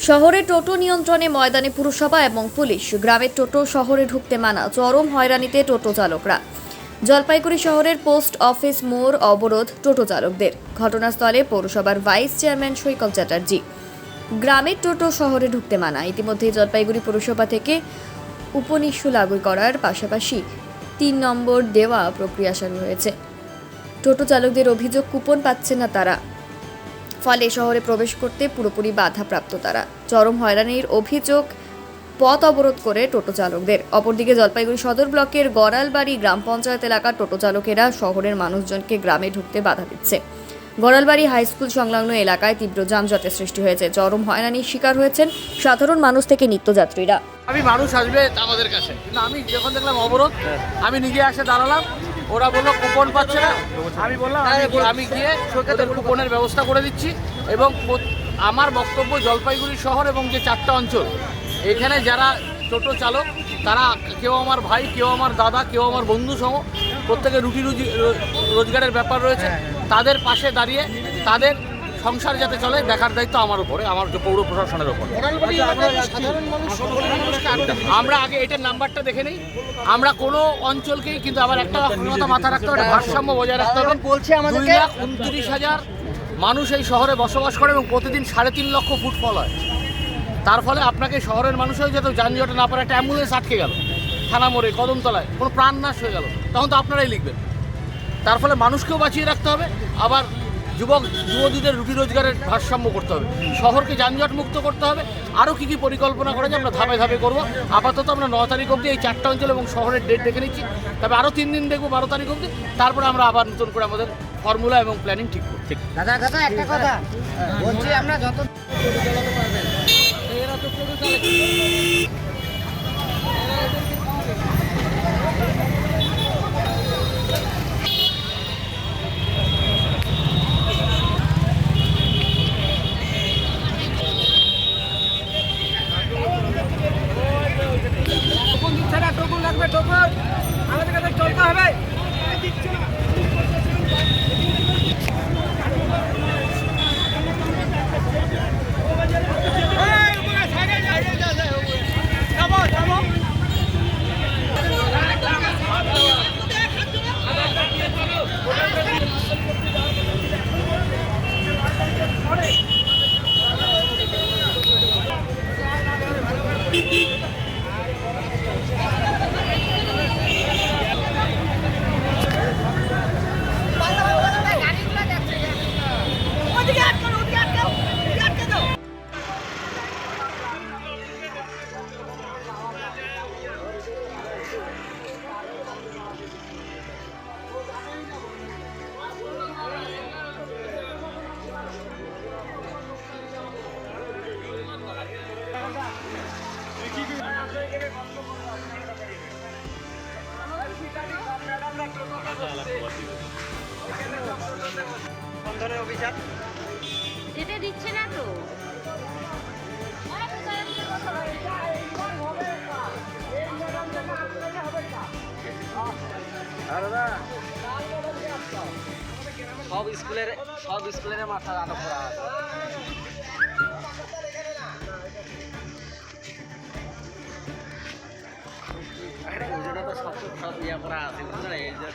শহরে টোটো নিয়ন্ত্রণে ময়দানে পুরসভা এবং পুলিশ। গ্রামের টোটো শহরে ঢুকতে মানা, চরম হয়রানিতে টোটো চালকরা। জলপাইগুড়ি শহরের পোস্ট অফিস মোড় অবরোধ টোটো চালকদের। ঘটনাস্থলে পৌরসভার ভাইস চেয়ারম্যান সৈকত চ্যাটার্জি। গ্রামের টোটো শহরে ঢুকতে মানা। ইতিমধ্যেই জলপাইগুড়ি পৌরসভা থেকে উপনিষু লাগু করার পাশাপাশি ৩ নম্বর দেওয়া প্রক্রিয়া শুরু হয়েছে। টোটো চালকদের অভিযোগ, কুপন পাচ্ছে না তারা, ফলে শহরে প্রবেশ করতে পুরোপুরি বাধাপ্রাপ্ত তারা। চরম হয়রানির অভিযোগ পথ অবরোধ করে টোটো চালকদের। অপরদিকে জলপাইগুড়ি সদর ব্লকের গড়ালবাড়ি গ্রাম পঞ্চায়েত এলাকার টোটো চালকেরা শহরের মানুষজনকে গ্রামে ঢুকতে বাধা দিচ্ছে। গড়ালবাড়ি হাই স্কুল সংলগ্ন এলাকায় তীব্র যানজটের সৃষ্টি হয়েছে। চরম হয়রানির শিকার হয়েছেন সাধারণ মানুষ থেকে নিত্যযাত্রীরা। আমি মানুষ আসবে আমাদের কাছে, কিন্তু আমি যখন দেখলাম অবরোধ, আমি নিজে এসে দাঁড়ালাম। ওরা বললো কুপন পাচ্ছে না। আমি বললাম আমি গিয়ে ওদের কুপনের ব্যবস্থা করে দিচ্ছি। এবং আমার বক্তব্য, জলপাইগুড়ি শহর এবং যে 4টা অঞ্চল, এখানে যারা টোটো চালক তারা কেউ আমার ভাই, কেউ আমার দাদা, কেউ আমার বন্ধু সহ, প্রত্যেকের রুটি রোজগারের ব্যাপার রয়েছে। তাদের পাশে দাঁড়িয়ে তাদের সংসার যাতে চলে দেখার দায়িত্ব আমার উপরে, আমার পৌর প্রশাসনের উপর। আমরা আগে এটার নাম্বারটা দেখে নিই। আমরা কোনো অঞ্চলকেই কিন্তু আবার একটা কথা মাথা রাখতে হবে, ভারসাম্য বজায় রাখতে হবে। 2,29,000 মানুষ এই শহরে বসবাস করে এবং প্রতিদিন 3.5 লক্ষ ফুটফল হয়। তার ফলে আপনাকে শহরের মানুষ হয়ে যেত যানজটে না পারে, একটা অ্যাম্বুলেন্স আটকে গেল থানা মোড়ে, কদমতলায়, কোনো প্রাণ নাশ হয়ে গেল, তখন তো আপনারাই লিখবেন। তার ফলে মানুষকেও বাঁচিয়ে রাখতে হবে, আবার যুবতীদের রুটি রোজগারের ভারসাম্য করতে হবে, শহরকে যানজট মুক্ত করতে হবে। আরও কী কী পরিকল্পনা করা যায় আমরা ধাপে ধাপে করবো। আপাতত আমরা 9 তারিখ অবধি এই 4টা অঞ্চল এবং শহরের ডেট দেখে নিচ্ছি। তবে আরও 3 দিন দেখবো 12 তারিখ অবধি। তারপরে আমরা আবার নতুন করে আমাদের ফর্মুলা এবং প্ল্যানিং ঠিক করছি। দাদা একটা কথা বলছি, আমরা যত টোকন লাগবে, টোকন আমাদের কাছে চলতে হবে। বন্ধনের অভিযান যেতে দিচ্ছে না তো। সব স্কুলের মাথা আটক করা আছে। সব ইয়ে করা আছে, বুঝলেন? এই যে